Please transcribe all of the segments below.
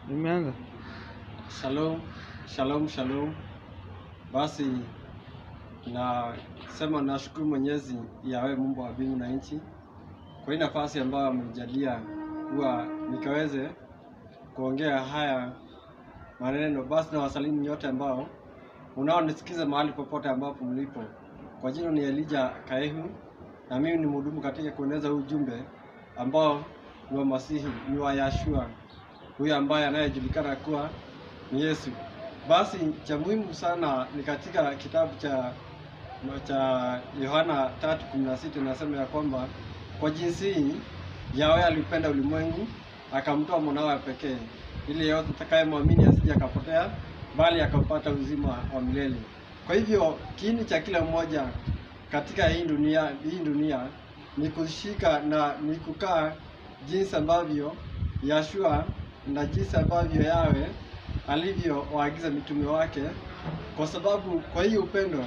Nimeanza. Shalom, shalom, shalom. Basi nasema nashukuru Mwenyezi Yahweh Mungu wa mbingu na nchi kwa hii nafasi ambayo amenijalia kuwa nikaweze kuongea haya maneno. Basi na wasalimu nyote ambao unaonisikiza mahali popote ambapo mlipo. Kwa jina ni Elijah Kaehu na mimi ni mhudumu katika kueneza ujumbe ambao ni wa Masihi, ni wa Yeshua, huyu ambaye anayejulikana kuwa ni Yesu. Basi cha muhimu sana ni katika kitabu cha Yohana 3:16 nasema ya kwamba kwa jinsi hii Yahweh alipenda ulimwengu akamtoa mwanawe pekee ili yeyote atakayemwamini asije akapotea bali akapata uzima wa milele. Kwa hivyo kiini cha kila mmoja katika hii dunia ni kushika na ni kukaa jinsi ambavyo Yeshua na jinsi ambavyo Yahweh alivyowaagiza mitume wake, kwa sababu kwa hiyo upendo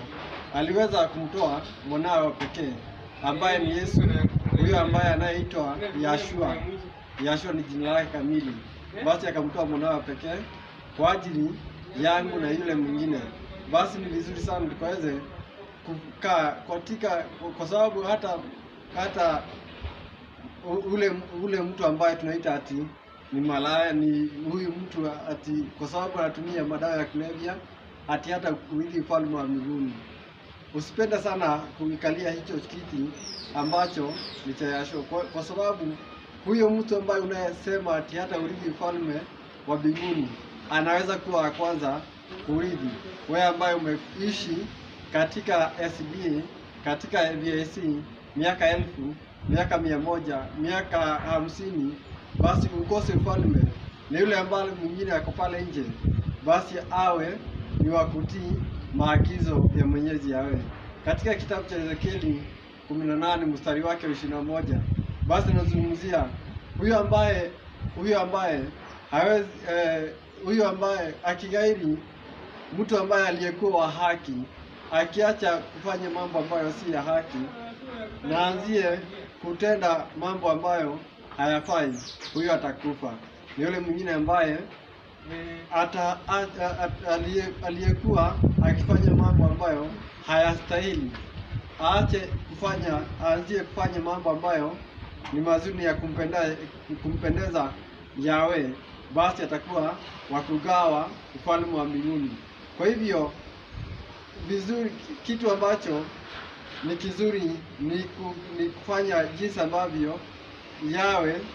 aliweza kumtoa mwanawe pekee ambaye ni Yesu, huyo ambaye anayeitwa Yeshua. Yeshua ni jina lake kamili. Basi akamtoa mwanawe pekee kwa ajili yangu na yule mwingine. Basi ni vizuri sana tukaweze kukaa katika, kwa sababu hata ule mtu ambaye tunaita ati ni malaya, ni huyu mtu ati kwa sababu anatumia madawa ya kulevya ati hata kuili ufalme wa mbinguni. Usipende sana kuikalia hicho kiti ambacho ni cha Yeshua, kwa sababu huyo mtu ambaye unayesema ati hata urithi ufalme wa mbinguni anaweza kuwa wa kwanza kurithi. Wewe ambaye umeishi katika SDA, katika VIC miaka 1000, miaka 100, miaka 50, basi ukose ufalme, na yule ambaye mwingine ako pale nje basi awe ni wa kutii maagizo ya Mwenyezi Yahweh. Katika kitabu cha Ezekieli 18 mstari wake 21, basi nazungumzia huyo ambaye hawezi huyo ambaye akigairi, mtu ambaye aliyekuwa wa haki akiacha kufanya mambo ambayo si ya haki na anzie kutenda mambo ambayo hayafai, huyo atakufa. Ni yule mwingine ambaye aliyekuwa akifanya mambo ambayo hayastahili aanzie kufanya mambo ambayo ni mazuri ya kumpendeza Yahweh, basi atakuwa wa kugawa ufalme wa mbinguni. Kwa hivyo vizuri, kitu ambacho ni kizuri ni kufanya jinsi ambavyo Yahweh